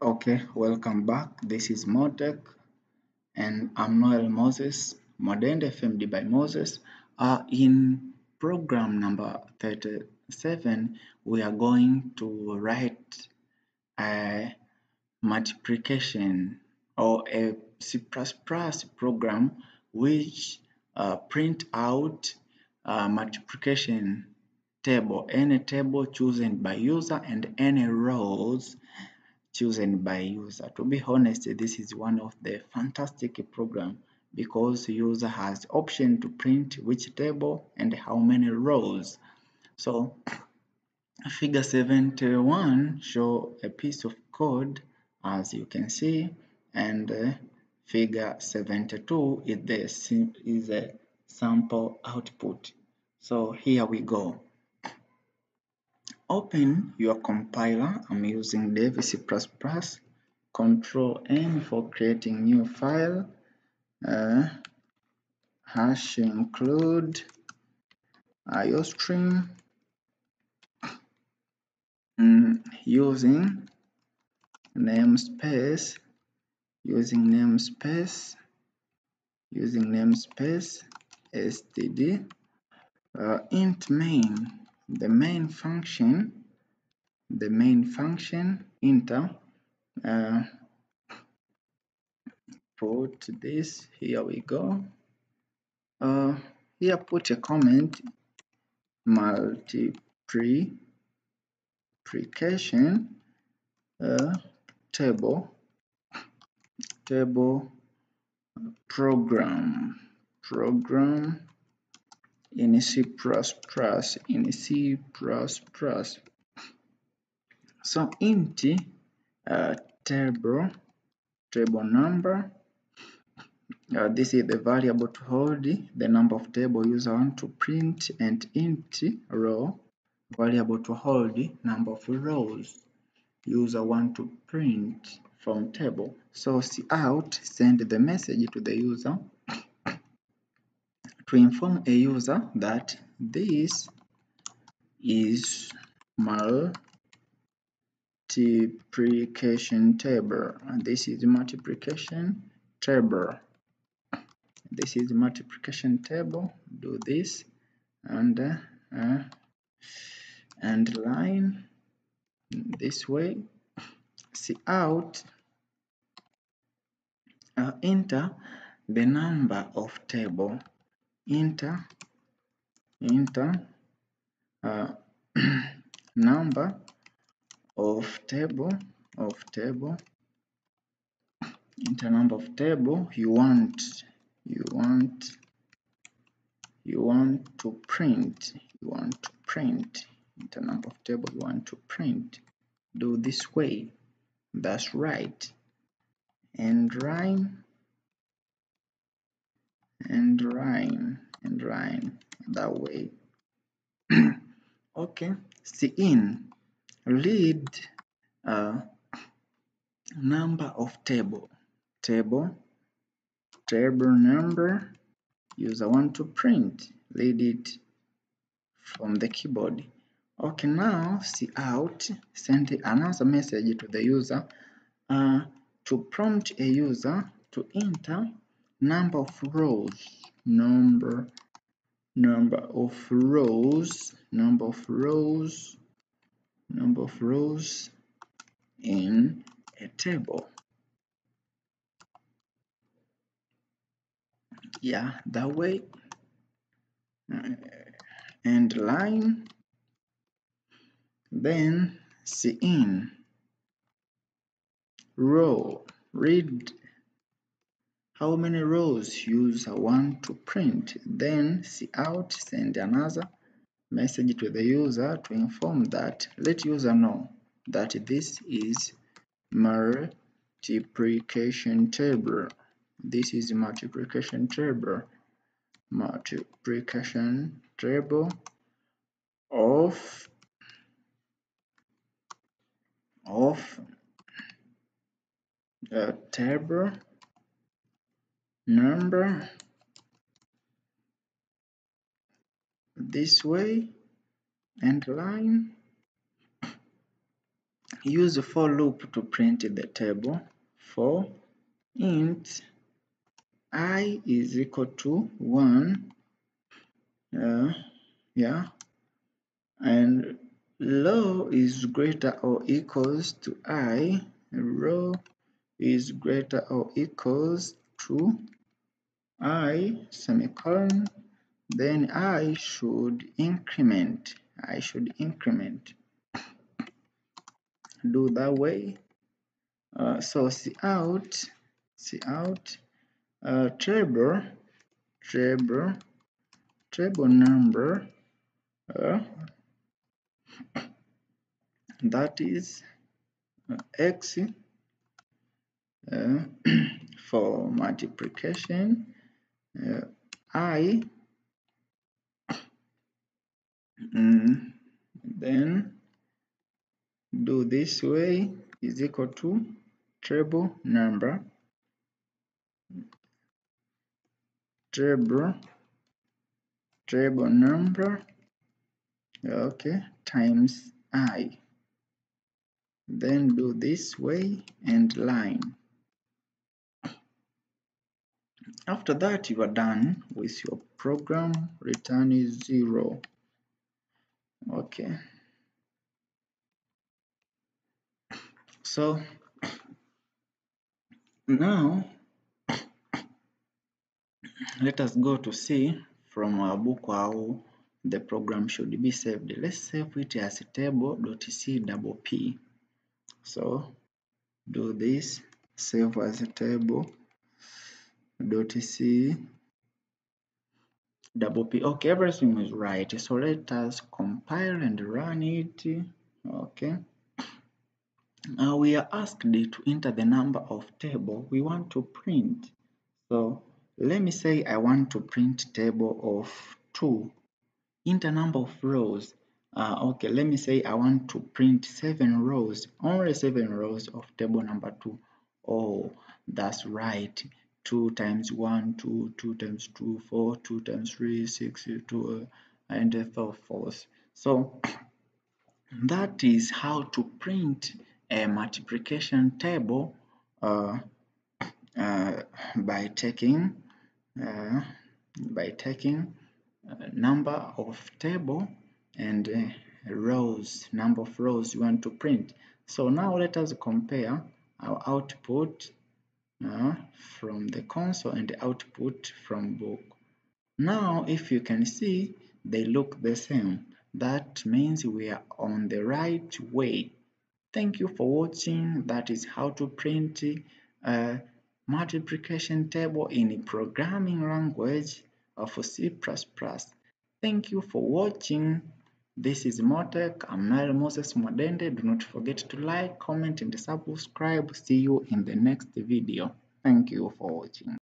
Okay, welcome back. This is MoTech and I'm Noel Moses, Mwadende FMD by Moses. In program number 37, we are going to write a multiplication or a C++ program which print out a multiplication table, any table chosen by user and any rows chosen by user. To be honest, this is one of the fantastic program because user has the option to print which table and how many rows. So figure 71 show a piece of code as you can see, and figure 72 is a sample output. So here we go. Open your compiler. I'm using Dev C++. Control N for creating new file. Hash include iostream. Using namespace. std. Int main. The main function. Enter. Put this. Here we go. Here put a comment. Multiplication table program in C++. So int table number. This is the variable to hold the number of table user want to print, and int row variable to hold number of rows user want to print from table. So cout send the message to the user to inform a user that this is multiplication table, and this is multiplication table. This is multiplication table. Do this and line this way. Cout enter the number of table. Enter number of table. Enter number of table you want to print. Enter number of table you want to print. Do this way. That's right. And rhyme that way. Okay. Cin read number of table number user want to print. Read it from the keyboard. Okay, now cout send another message to the user to prompt a user to enter number of rows. Number of rows in a table. Yeah, that way. And line. Then cin row read how many rows user want to print. Then cout send another message to the user to inform that, let user know that this is multiplication table. This is multiplication table of table number this way, and line. use the for loop to print the table. For int I is equal to 1, yeah, and row is greater or equals to I, row is greater or equals to I, semicolon, then I should increment. Do that way. So cout table number, that is x for multiplication, I, then do this way, is equal to table number okay, times I, then do this way and line. After that, you are done with your program. Return is 0. Okay, so now let us go to see from our book how the program should be saved. Let's save it as table.c_p. So do this, save as a table.c_p. Okay, everything is right. So let us compile and run it. Okay. Now we are asked to enter the number of table we want to print. So let me say I want to print table of 2. Enter number of rows. Okay, let me say I want to print 7 rows, only 7 rows of table number 2. Oh, that's right. 2 times 1, 2, 2 times 2, 4, 2 times 3, 6, 2, and so forth. So that is how to print a multiplication table uh, by taking number of table and rows, number of rows you want to print. So now let us compare our output from the console and the output from book. Now if you can see, they look the same. That means we are on the right way. Thank you for watching. That is how to print a multiplication table in a programming language of C++. Thank you for watching. This is MoTech. I'm Noel Mwadende. Do not forget to like, comment, and subscribe. See you in the next video. Thank you for watching.